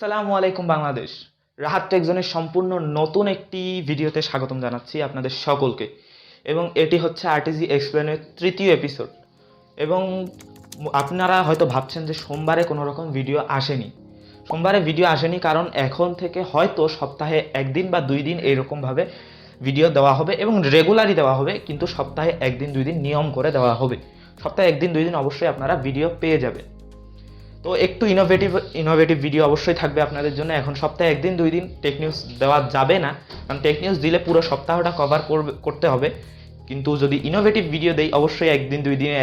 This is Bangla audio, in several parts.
আসসালামু আলাইকুম বাংলাদেশ। রাহাত টেকজোনের সম্পূর্ণ নতুন একটি ভিডিওতে স্বাগতম জানাচ্ছি আপনাদের সকলকে। এবং এটি হচ্ছে আরটিজি এক্সপ্লেনের তৃতীয় এপিসোড। এবং আপনারা হয়তো ভাবছেন যে সোমবারে কোনো রকম ভিডিও আসেনি। সোমবারে ভিডিও আসেনি কারণ এখন থেকে হয়তো সপ্তাহে একদিন বা 2 দিন এইরকমভাবে ভিডিও দেওয়া হবে এবং রেগুলারই দেওয়া হবে, কিন্তু সপ্তাহে 1 দিন 2 দিন নিয়ম করে দেওয়া হবে। সপ্তাহে 1 দিন 2 দিন অবশ্যই আপনারা ভিডিও পেয়ে যাবেন। তো একটু ইনোভেটিভ ভিডিও অবশ্যই থাকবে আপনাদের জন্য। এখন সপ্তাহে 1 দিন 2 দিন টেক নিউজ দেওয়া যাবে না, কারণ টেক নিউজ দিলে পুরো সপ্তাহটা কভার করতে হবে। কিন্তু যদি ইনোভেটিভ ভিডিও দেই অবশ্যই 1 দিন 2 দিনে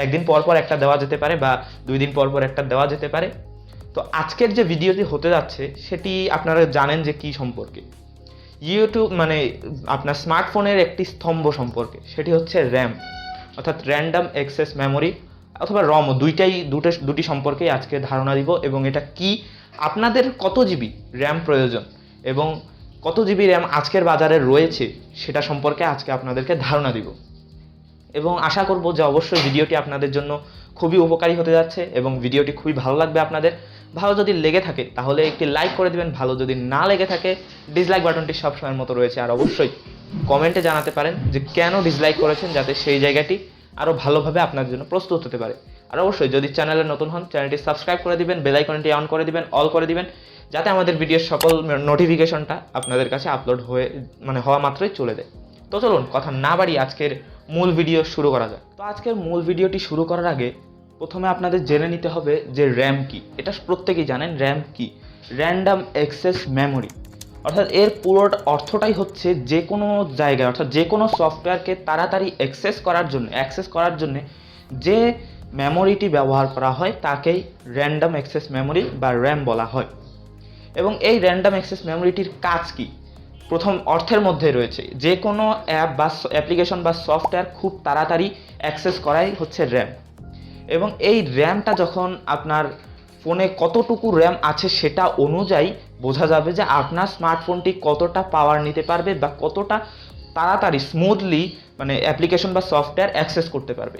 একদিন পর পর একটা দেওয়া যেতে পারে বা 2 দিন পর পর একটা দেওয়া যেতে পারে। তো আজকের যে ভিডিওটি হতে যাচ্ছে সেটি আপনারা জানেন যে কি সম্পর্কে, ইউটিউব মানে আপনার স্মার্টফোনের একটি স্তম্ভ সম্পর্কে। সেটি হচ্ছে র্যাম, অর্থাৎ র্যান্ডম অ্যাক্সেস মেমোরি অথবা রম, দুটি সম্পর্কেই আজকে ধারণা দিব। এবং এটা কি, আপনাদের কত জিবি র্যাম প্রয়োজন এবং কত জিবি র্যাম আজকের বাজারে রয়েছে সেটা সম্পর্কে আজকে আপনাদেরকে ধারণা দিব। এবং আশা করব যে অবশ্যই ভিডিওটি আপনাদের জন্য খুবই উপকারী হতে যাচ্ছে এবং ভিডিওটি খুবই ভালো লাগবে আপনাদের। ভালো যদি লেগে থাকে তাহলে একটি লাইক করে দিবেন, ভালো যদি না লেগে থাকে ডিসলাইক বাটনটি সবসময়ের মতো রয়েছে। আর অবশ্যই কমেন্টে জানাতে পারেন যে কেন ডিসলাইক করেছেন, যাতে সেই জায়গাটি আরও ভালোভাবে আপনার জন্য প্রস্তুত হতে পারে। আর অবশ্যই যদি চ্যানেলে নতুন হন চ্যানেলটি সাবস্ক্রাইব করে দিবেন, বেল আইকনটি অন করে দিবেন, অল করে দিবেন, যাতে আমাদের ভিডিওর সকল নোটিফিকেশনটা আপনাদের কাছে আপলোড হওয়া মাত্রই চলে যায়। তো চলুন কথা না বাড়িয়ে আজকের মূল ভিডিও শুরু করা যাক। তো আজকের মূল ভিডিওটি শুরু করার আগে প্রথমে আপনাদের জেনে নিতে হবে যে র্যাম কি। এটা প্রত্যেকেই জানেন র্যাম কি, র্যান্ডম অ্যাক্সেস মেমোরি। অর্থাৎ এর পুরো অর্থটাই হচ্ছে যে কোনো জায়গায় অর্থাৎ যে কোনো সফটওয়্যারকে তাড়াতাড়ি অ্যাক্সেস করার জন্য যে মেমোরিটি ব্যবহার করা হয় তাকেই র্যান্ডম অ্যাক্সেস মেমোরি বা র্যাম বলা হয়। এবং এই র্যান্ডম অ্যাক্সেস মেমোরিটির কাজ কি, প্রথম অর্থের মধ্যে রয়েছে যে কোনো অ্যাপ বা অ্যাপ্লিকেশন বা সফটওয়্যার খুব তাড়াতাড়ি অ্যাক্সেস করাই হচ্ছে র্যাম। এবং এই র্যামটা যখন আপনার ফোনে কতটুকু র্যাম আছে সেটা অনুযায়ী বোঝা যাবে যে আপনার স্মার্টফোনটি কতটা পাওয়ার নিতে পারবে বা কতটা তাড়াতাড়ি স্মুথলি অ্যাপ্লিকেশন বা সফটওয়্যার অ্যাক্সেস করতে পারবে।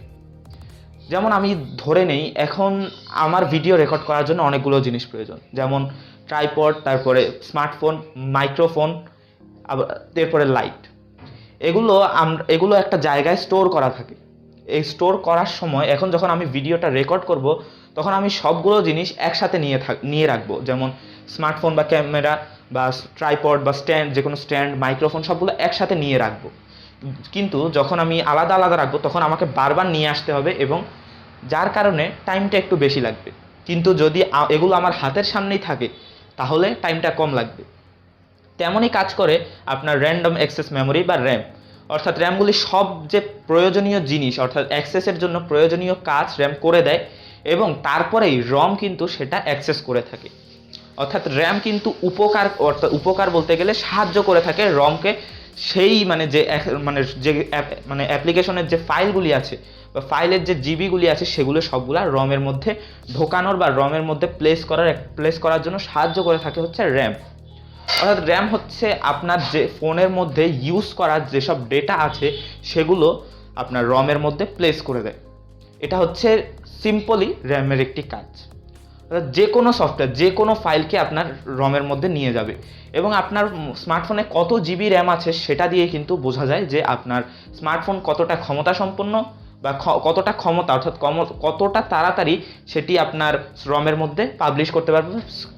যেমন আমি ধরে নেই এখন আমার ভিডিও রেকর্ড করার জন্য অনেকগুলো জিনিস প্রয়োজন, যেমন ট্রাইপড, তারপরে স্মার্টফোন, মাইক্রোফোন, আবার এরপরে লাইট। এগুলো একটা জায়গায় স্টোর করা থাকে। এই স্টোর করার সময় এখন যখন আমি ভিডিওটা রেকর্ড করব তখন আমি সবগুলো জিনিস একসাথে নিয়ে রাখবো, যেমন স্মার্টফোন বা ক্যামেরা বা ট্রাইপড বা স্ট্যান্ড, যে কোনো স্ট্যান্ড, মাইক্রোফোন সবগুলো একসাথে নিয়ে রাখবো। কিন্তু যখন আমি আলাদা আলাদা রাখবো তখন আমাকে বারবার নিয়ে আসতে হবে এবং যার কারণে টাইমটা একটু বেশি লাগবে। কিন্তু যদি এগুলো আমার হাতের সামনেই থাকে তাহলে টাইমটা কম লাগবে। তেমনই কাজ করে আপনার র্যান্ডম অ্যাক্সেস মেমোরি বা র্যাম। অর্থাৎ র্যামগুলি সব যে প্রয়োজনীয় জিনিস অর্থাৎ অ্যাক্সেসের জন্য প্রয়োজনীয় কাজ র্যাম করে দেয় এবং তারপরেই রম কিন্তু সেটা অ্যাক্সেস করে থাকে। অর্থাৎ র্যাম কিন্তু উপকার বলতে গেলে সাহায্য করে থাকে রমকে, সেই যে অ্যাপ্লিকেশনের যে ফাইলগুলি আছে বা ফাইলের যে জিবিগুলি আছে সেগুলো সবগুলা রমের মধ্যে ঢোকানোর বা রমের মধ্যে প্লেস করার জন্য সাহায্য করে থাকে হচ্ছে র্যাম। অর্থাৎ র্যাম হচ্ছে আপনার যে ফোনের মধ্যে ইউজ করার যেসব ডেটা আছে সেগুলো আপনার রমের মধ্যে প্লেস করে দেয়। এটা হচ্ছে সিম্পলি র্যামের একটি কাজ। অর্থাৎ যে কোনো সফটওয়্যার যে কোনো ফাইলকে আপনার রমের মধ্যে নিয়ে যাবে এবং আপনার স্মার্টফোনে কত জিবি র্যাম আছে সেটা দিয়ে কিন্তু বোঝা যায় যে আপনার স্মার্টফোন কতটা ক্ষমতা সম্পন্ন বা কতটা ক্ষমতা অর্থাৎ কতটা তাড়াতাড়ি সেটি আপনার রমের মধ্যে পাবলিশ করতে পারবে,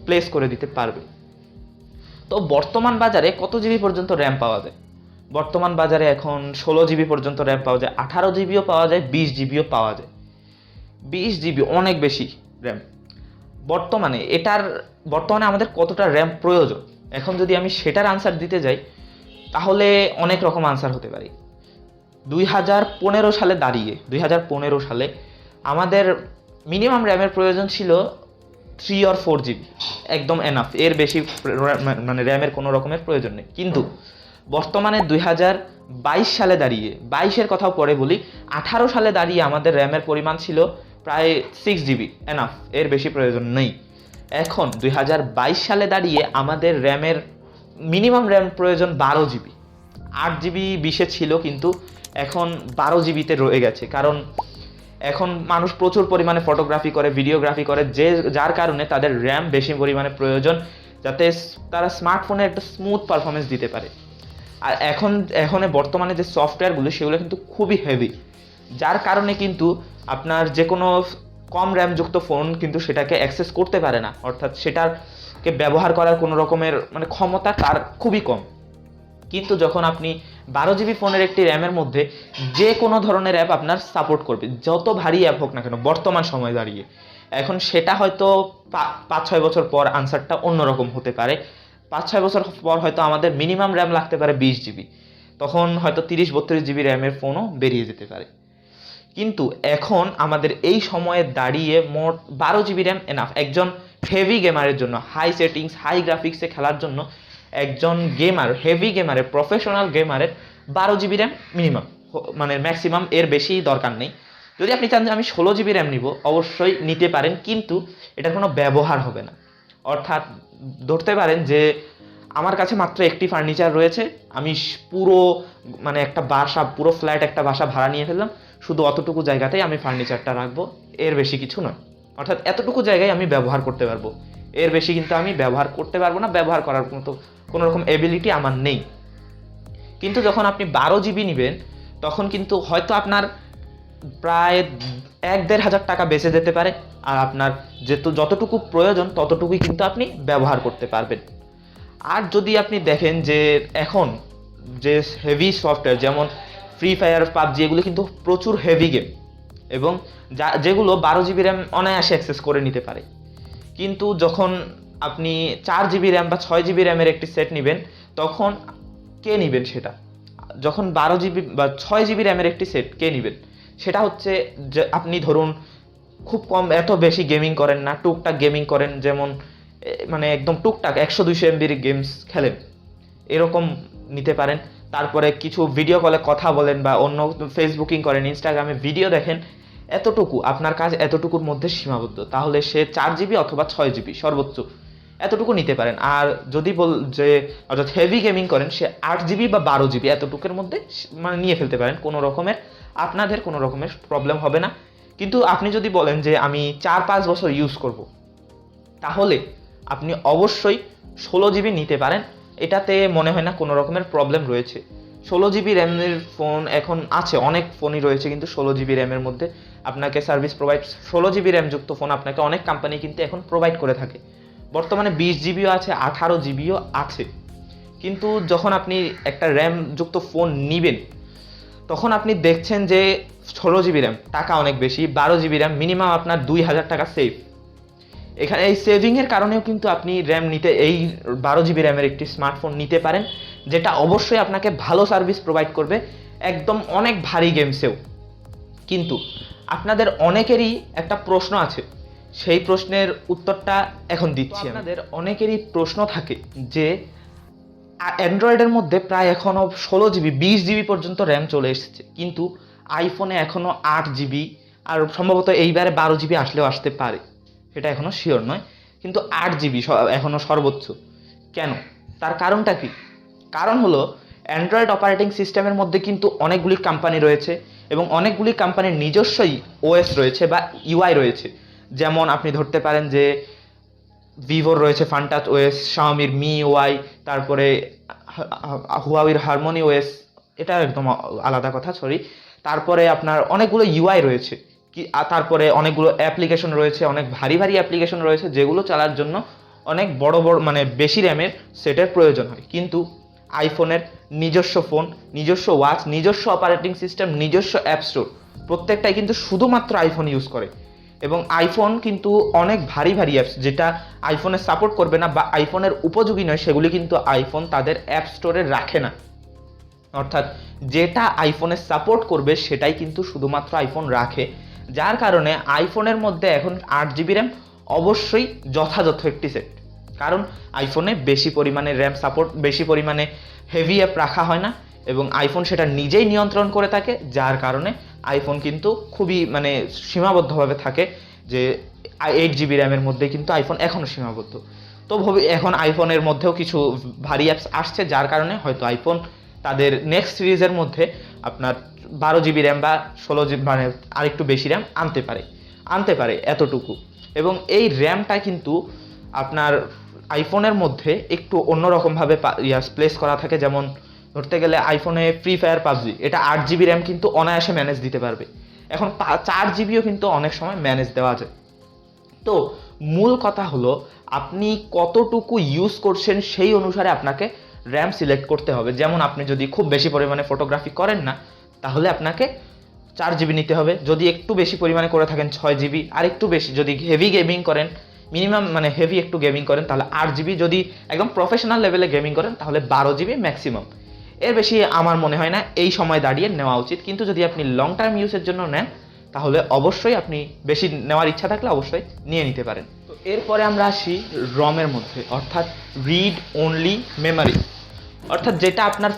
প্লেস করে দিতে পারবে। তো বর্তমান বাজারে কত জিবি পর্যন্ত র্যাম পাওয়া যায়? বর্তমান বাজারে এখন 16 জিবি পর্যন্ত র্যাম পাওয়া যায়, 18 জিবিও পাওয়া যায়, 20 জিবিও পাওয়া যায়। 20 জিবি অনেক বেশি র্যাম। বর্তমানে আমাদের কতটা র্যাম প্রয়োজন, এখন যদি আমি সেটার আনসার দিতে যাই তাহলে অনেক রকম আনসার হতে পারে। 2015 সালে আমাদের মিনিমাম র্যামের প্রয়োজন ছিল 3 or 4 জিবি, একদম এনাফ, এর বেশি র্যামের কোনো রকমের প্রয়োজন নেই। কিন্তু বর্তমানে 2022 সালে দাঁড়িয়ে, 22-এর কথাও পরে বলি, 18 সালে দাঁড়িয়ে আমাদের র্যামের পরিমাণ ছিল প্রায় 6 জিবি, এনাফ, এর বেশি প্রয়োজন নেই। এখন 2022 সালে দাঁড়িয়ে আমাদের র্যামের মিনিমাম র্যাম প্রয়োজন 12 জিবি। 8 জিবি 20-এ ছিল কিন্তু এখন 12 জিবিতে রয়ে গেছে, কারণ এখন মানুষ প্রচুর পরিমাণে ফটোগ্রাফি করে, ভিডিওগ্রাফি করে, যার কারণে তাদের র্যাম বেশি পরিমাণে প্রয়োজন, যাতে তারা স্মার্টফোনে একটা স্মুথ পারফরমেন্স দিতে পারে। আর এখন বর্তমানে যে সফটওয়্যারগুলো সেগুলো কিন্তু খুবই হেভি, যার কারণে কিন্তু আপনার যে কোনো কম র্যামযুক্ত ফোন কিন্তু সেটাকে অ্যাক্সেস করতে পারে না, অর্থাৎ সেটাকে ব্যবহার করার কোনো রকমের মানে ক্ষমতা তার খুবই কম। কিন্তু যখন আপনি 12 GB ফোনের একটি র্যামের মধ্যে যে কোনো ধরনের অ্যাপ আপনার সাপোর্ট করবে, যত ভারী অ্যাপ হোক না কেন বর্তমান সময় দাঁড়িয়ে, এখন সেটা হয়তো 5-6 বছর পর আনসারটা অন্যরকম হতে পারে। 5-6 বছর পর হয়তো আমাদের মিনিমাম র্যাম লাগতে পারে 20 GB, তখন হয়তো 30-32 GB র্যামের ফোনও বেরিয়ে যেতে পারে। কিন্তু এখন আমাদের এই সময়ে দাঁড়িয়ে মোট 12 GB র্যাম এনাফ একজন হেভি গেমারের জন্য, হাই সেটিংস হাই গ্রাফিক্সে খেলার জন্য। একজন গেমার, হেভি গেমারের, প্রফেশনাল গেমারের 12 GB র্যাম মিনিমাম, মানে ম্যাক্সিমাম, এর বেশি দরকার নেই। যদি আপনি চান যে আমি 16 GB র্যাম নিব, অবশ্যই নিতে পারেন, কিন্তু এটার কোনো ব্যবহার হবে না। অর্থাৎ ধরতে পারেন যে আমার কাছে মাত্র একটি ফার্নিচার রয়েছে, আমি পুরো মানে একটা বাসা, পুরো ফ্ল্যাট একটা বাসা ভাড়া নিয়ে ফেললাম, শুধু অতটুকু জায়গাতেই আমি ফার্নিচারটা রাখবো, এর বেশি কিছু নয়। অর্থাৎ এতটুকু জায়গায় আমি ব্যবহার করতে পারবো, এর বেশি কিন্তু আমি ব্যবহার করতে পারবো না, ব্যবহার করার মতো কোনো রকম এবিলিটি আমার নেই। কিন্তু যখন আপনি 12 GB নেবেন, তখন কিন্তু হয়তো আপনার প্রায় 1-1.5 হাজার টাকা বেঁচে যেতে পারে, আর আপনার যতটুকু প্রয়োজন ততটুকুই কিন্তু আপনি ব্যবহার করতে পারবেন। আর যদি আপনি দেখেন যে এখন যে হেভি সফটওয়্যার যেমন ফ্রি ফায়ার, পাবজি, এগুলো কিন্তু প্রচুর হেভি গেম, এবং যেগুলো 12 GB র্যাম অনায়াসে অ্যাক্সেস করে নিতে পারে। কিন্তু যখন আপনি 4 GB র্যাম বা 6 GB র্যামের একটি সেট নেবেন, তখন কে নেবেন সেটা? যখন 12 GB বা 6 GB র্যামের একটি সেট কে নেবেন? সেটা হচ্ছে যে আপনি ধরুন খুব কম, এত বেশি গেমিং করেন না, টুকটাক গেমিং করেন, যেমন মানে একদম টুকটাক 100-200 MBর গেমস খেলেন, এরকম নিতে পারেন। তারপরে কিছু ভিডিও কলে কথা বলেন বা অন্য ফেসবুকিং করেন, ইনস্টাগ্রামে ভিডিও দেখেন, এতটুকু আপনার কাজ এতটুকুর মধ্যে সীমাবদ্ধ, তাহলে সে 4 GB অথবা 6 GB সর্বোচ্চ এতটুকু নিতে পারেন। আর যদি অর্থাৎ হেভি গেমিং করেন, সে 8 GB বা 12 GB এতটুকুর মধ্যে মানে নিয়ে ফেলতে পারেন, আপনাদের কোনো রকমের প্রবলেম হবে না। কিন্তু আপনি যদি বলেন যে আমি 4-5 বছর ইউজ করব, তাহলে আপনি অবশ্যই 16 GB নিতে পারেন, এটাতে মনে হয় না কোনো রকমের প্রবলেম রয়েছে। 16 GB র্যামের ফোন এখন আছে, অনেক ফোনই রয়েছে, কিন্তু 16 GB র্যামের মধ্যে আপনাকে সার্ভিস প্রোভাইড, 16 GB র্যামযুক্ত ফোন আপনাকে অনেক কোম্পানি কিন্তু এখন প্রোভাইড করে থাকে। বর্তমানে 20 GBও আছে, 18 GBও আছে। কিন্তু যখন আপনি একটা র্যামযুক্ত ফোন নেবেন, তখন আপনি দেখছেন যে 16 GB র্যাম টাকা অনেক বেশি, 12 GB র্যাম মিনিমাম আপনার 2000 টাকা সেভ। এখানে এই সেভিংয়ের কারণেও কিন্তু আপনি র্যাম নিতে, এই 12 GB র্যামের একটি স্মার্টফোন নিতে পারেন, যেটা অবশ্যই আপনাকে ভালো সার্ভিস প্রোভাইড করবে, একদম অনেক ভারী গেমসেও। কিন্তু আপনাদের অনেকেরই একটা প্রশ্ন আছে, সেই প্রশ্নের উত্তরটা এখন দিচ্ছি। আপনাদের অনেকেরই প্রশ্ন থাকে যে অ্যান্ড্রয়েডের মধ্যে প্রায় এখনও 16 GB 20 GB পর্যন্ত র্যাম চলে এসেছে, কিন্তু আইফোনে এখনও 8 GB, আর সম্ভবত এইবারে 12 GB আসলেও আসতে পারে, সেটা এখনও শিওর নয়, কিন্তু 8 GB এখনও সর্বোচ্চ। কেন? তার কারণটা কি? কারণ হলো অ্যান্ড্রয়েড অপারেটিং সিস্টেমের মধ্যে কিন্তু অনেকগুলি কোম্পানি রয়েছে, এবং অনেকগুলি কোম্পানির নিজস্বই ওএস রয়েছে বা ইউআই রয়েছে। যেমন আপনি ধরতে পারেন যে ভিভোর রয়েছে ফানটাচ ওএস, শাওমির মি ওয়াই, তারপরে হুয়াওয়ের হারমোনি ওএস, এটা একদম আলাদা কথা, সরি। তারপরে আপনার অনেকগুলো ইউআই রয়েছে, তারপরে অনেকগুলো অ্যাপ্লিকেশন রয়েছে, অনেক ভারী ভারী অ্যাপ্লিকেশন রয়েছে, যেগুলো চালার জন্য অনেক বড় মানে বেশি র্যামের সেটের প্রয়োজন হয়। কিন্তু আইফোনের নিজস্ব ফোন, নিজস্ব ওয়াচ, নিজস্ব অপারেটিং সিস্টেম, নিজস্ব অ্যাপ স্টোর, প্রত্যেকটাই কিন্তু শুধুমাত্র আইফোন ইউজ করে, এবং আইফোন কিন্তু অনেক ভারী ভারী অ্যাপস যেটা আইফোনে সাপোর্ট করবে না বা আইফোনের উপযোগী নয়, সেগুলি কিন্তু আইফোন তাদের অ্যাপ স্টোরে রাখে না। অর্থাৎ যেটা আইফোনে সাপোর্ট করবে সেটাই কিন্তু শুধুমাত্র আইফোন রাখে, যার কারণে আইফোনের মধ্যে এখন 8 GB র্যাম অবশ্যই যথাযথ একটি সেট। কারণ আইফোনে বেশি পরিমাণে র্যাম সাপোর্ট, বেশি পরিমাণে হেভি অ্যাপ রাখা হয় না, এবং আইফোন সেটা নিজেই নিয়ন্ত্রণ করে থাকে, যার কারণে আইফোন কিন্তু খুবই মানে সীমাবদ্ধভাবে থাকে, যে 8 GB র্যামের মধ্যে কিন্তু আইফোন এখনও সীমাবদ্ধ। তো এখন আইফোনের মধ্যেও কিছু ভারী অ্যাপস আসছে, যার কারণে হয়তো আইফোন তাদের নেক্সট সিরিজের মধ্যে আপনার 12 GB র্যাম বা 16 GB মানে আরেকটু বেশি র্যাম আনতে পারে এতটুকু। এবং এই র্যামটা কিন্তু আপনার আইফোনের মধ্যে একটু অন্যরকমভাবে প্লেস করা থাকে। যেমন ধরতে গেলে আইফোনে ফ্রি ফায়ার পাবজি এটা 8 GB র্যাম কিন্তু অনায়াসে ম্যানেজ দিতে পারবে। এখন 4 GBও কিন্তু অনেক সময় ম্যানেজ দেওয়া যায়। তো মূল কথা হলো আপনি কতটুকু ইউজ করছেন সেই অনুসারে আপনাকে র্যাম সিলেক্ট করতে হবে। যেমন আপনি যদি খুব বেশি পরিমাণে ফটোগ্রাফি করেন না, তাহলে আপনাকে 4 GB নিতে হবে। যদি একটু বেশি পরিমাণে করে থাকেন 6 GB, আর একটু বেশি যদি হেভি গেমিং করেন, মিনিমাম মানে হেভি একটু গেমিং করেন তাহলে 8 GB, যদি একদম প্রফেশনাল লেভেলে গেমিং করেন তাহলে 12 GB ম্যাক্সিমাম। এর বেশি আমার মনে হয় না এই সময় দাঁড়িয়ে নেওয়া উচিত। কিন্তু যদি আপনি লং টার্ম ইউজের জন্য নেন তাহলে অবশ্যই আপনি বেশি নেওয়ার ইচ্ছা থাকলে অবশ্যই নিয়ে নিতে পারেন। তো এরপরে আমরা আসি রমের মধ্যে, অর্থাৎ রিড অনলি মেমোরি। অর্থাৎ যেটা আপনার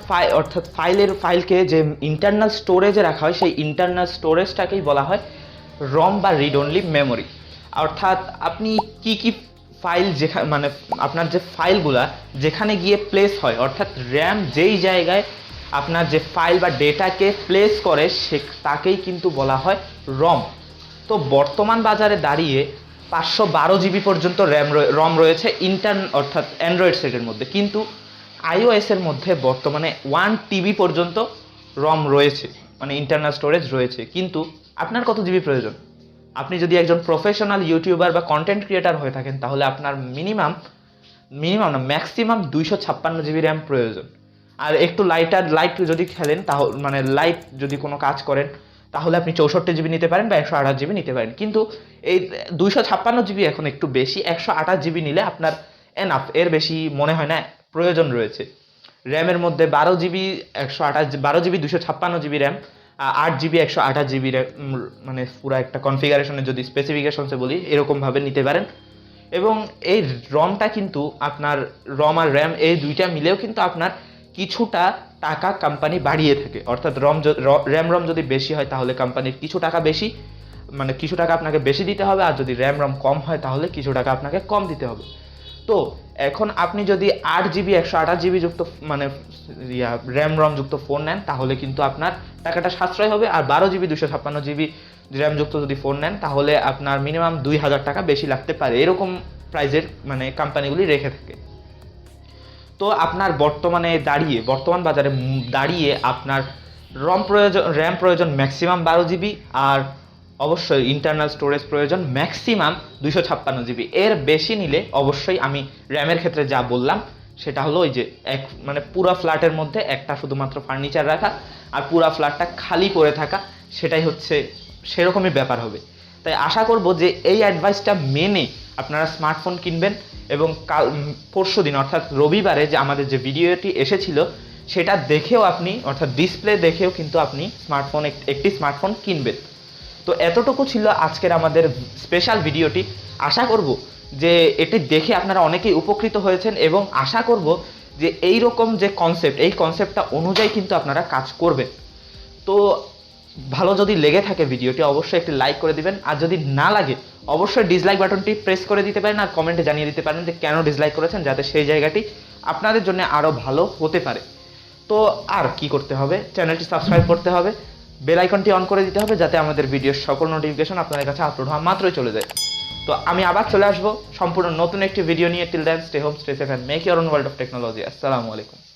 ফাইলকে যে ইন্টারনাল স্টোরেজে রাখা হয় সেই ইন্টারনাল স্টোরেজটাকেই বলা হয় রম বা রিড অনলি মেমোরি। অর্থাৎ আপনি কি ফাইল যেখানে মানে আপনার যে ফাইলগুলা যেখানে গিয়ে প্লেস হয়, অর্থাৎ র্যাম যেই জায়গায় আপনার যে ফাইল বা ডেটাকে প্লেস করে তাকেই কিন্তু বলা হয় রম। তো বর্তমান বাজারে দাঁড়িয়ে 512 GB পর্যন্ত রম রয়েছে অর্থাৎ অ্যান্ড্রয়েড সেটের মধ্যে, কিন্তু iOS এর মধ্যে বর্তমানে 1 TB পর্যন্ত রম রয়েছে, মানে ইন্টারনাল স্টোরেজ রয়েছে। কিন্তু আপনার কত জিবি প্রয়োজন? আপনি যদি একজন প্রফেশনাল ইউটিউবার বা কন্টেন্ট ক্রিয়েটার হয়ে থাকেন তাহলে আপনার মিনিমাম না ম্যাক্সিমাম 256 GB র্যাম প্রয়োজন। আর একটু লাইট যদি খেলেন তাহলে মানে লাইট যদি কোনো কাজ করেন তাহলে আপনি 64 GB নিতে পারেন বা 128 GB নিতে পারেন। কিন্তু এই 256 GB এখন একটু বেশি, 128 GB নিলে আপনার এনাফ, এর বেশি মনে হয় না প্রয়োজন রয়েছে। র্যামের মধ্যে 12 GB 256 GB RAM, 8 GB 128 GB RAM, মানে পুরো একটা কনফিগারেশনে যদি স্পেসিফিকেশনসে বলি এরকমভাবে নিতে পারেন। এবং এই রমটা কিন্তু আপনার রম আর র্যাম এই দুইটা মিলেও কিন্তু আপনার কিছুটা টাকা কোম্পানি বাড়িয়ে থাকে। অর্থাৎ র্যাম রম যদি বেশি হয় তাহলে কোম্পানির কিছু টাকা বেশি, মানে কিছু টাকা আপনাকে বেশি দিতে হবে, আর যদি র্যাম রম কম হয় তাহলে কিছু টাকা আপনাকে কম দিতে হবে। তো এখন আপনি যদি 8 GB 128 GB যুক্ত মানে র্যাম রম যুক্ত ফোন নেন তাহলে কিন্তু আপনার টাকাটা সাশ্রয় হবে। আর 12 GB 256 GB র্যাম যুক্ত যদি ফোন নেন তাহলে আপনার মিনিমাম 2000 টাকা বেশি লাগতে পারে, এরকম প্রাইজের মানে কোম্পানিগুলি রেখে থাকে। তো আপনার বর্তমান বাজারে দাঁড়িয়ে আপনার র্যাম প্রয়োজন ম্যাক্সিমাম 12 GB, আর অবশ্যই ইন্টারনাল স্টোরেজ প্রয়োজন ম্যাক্সিমাম 256 GB। এর বেশি নিলে অবশ্যই আমি র্যামের ক্ষেত্রে যা বললাম সেটা হলো ওই যে মানে পুরো ফ্ল্যাটের মধ্যে একটা শুধুমাত্র ফার্নিচার রাখা আর পুরো ফ্ল্যাটটা খালি পড়ে থাকা, সেটাই হচ্ছে সেরকমই ব্যাপার হবে। তাই আশা করব যে এই অ্যাডভাইসটা মেনে আপনারা স্মার্টফোন কিনবেন। এবং পরশুদিন অর্থাৎ রবিবারে যে আমাদের যে ভিডিওটি এসেছিল সেটা দেখেও আপনি, অর্থাৎ ডিসপ্লে দেখেও কিন্তু আপনি একটি স্মার্টফোন কিনবেন। তো এতটুকু ছিল আজকের আমাদের স্পেশাল ভিডিওটি। আশা করব যে এটি দেখে আপনারা অনেকেই উপকৃত হয়েছেন এবং আশা করব যে এই রকম যে এই কনসেপ্টটা অনুযায়ী কিন্তু আপনারা কাজ করবেন। তো ভালো যদি লেগে থাকে ভিডিওটি অবশ্যই একটি লাইক করে দিবেন, আর যদি না লাগে অবশ্যই ডিসলাইক বাটনটি প্রেস করে দিতে পারেন, আর কমেন্টে জানিয়ে দিতে পারেন যে কেন ডিসলাইক করেছেন, যাতে সেই জায়গাটি আপনাদের জন্য আরও ভালো হতে পারে। তো আর কি করতে হবে, চ্যানেলটি সাবস্ক্রাইব করতে হবে, বেল আইকনটি অন করে দিতে হবে যাতে আমাদের ভিডিওর সকল নোটিফিকেশন আপনাদের কাছে আপলোড হওয়া মাত্রই চলে যায়। তো আমি আবার চলে আসবো সম্পূর্ণ নতুন একটি ভিডিও নিয়ে। Till then stay home, stay safe and make your own world of technology. আসসালামু আলাইকুম।